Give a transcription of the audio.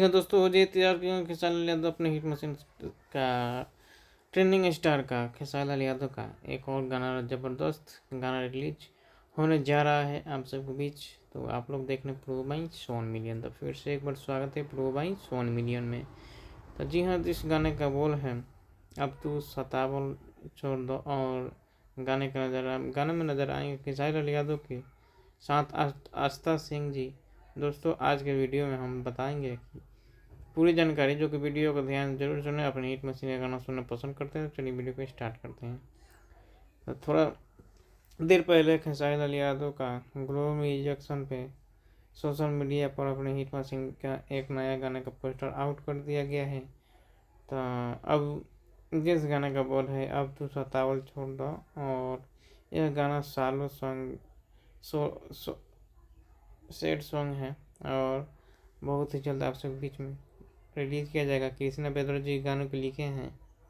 हाँ दोस्तों, अजय तैयार किया खेसारी लाल यादव अपने हिट मशीन का ट्रेंडिंग स्टार का खेसारी लाल यादव का एक और गाना ज़बरदस्त गाना रिलीज होने जा रहा है आप सबके बीच। तो आप लोग देख रहे प्रो बाई 100 मिलियन। तो फिर से एक बार स्वागत है प्रो बाई 100 मिलियन में। तो जी हाँ, इस गाने का बोल है अब तू सतावल छोड़ दो। और गाने में नजर आएंगे खेसारी लाल यादव के साथ आस्था सिंह जी। दोस्तों आज के वीडियो में हम बताएंगे कि पूरी जानकारी, जो कि वीडियो को ध्यान जरूर सुने। अपनी हिट मशीन का गाना सुनना पसंद करते हैं तो चलिए वीडियो को स्टार्ट करते हैं। तो थोड़ा देर पहले खेसारी लाल यादव का ग्लो म्यूजिक पे सोशल मीडिया पर अपने हिट मशीन का एक नया गाने का पोस्टर आउट कर दिया गया है। तो अब जिस गाने का बोल है अब तू सतावल छोड़ दो। और यह गाना सालों सॉन्ग सैड सॉन्ग है और बहुत ही जल्द आप सब बीच में रिलीज़ किया जाएगा। कृष्णा बेदर जी गानों को लिखे हैं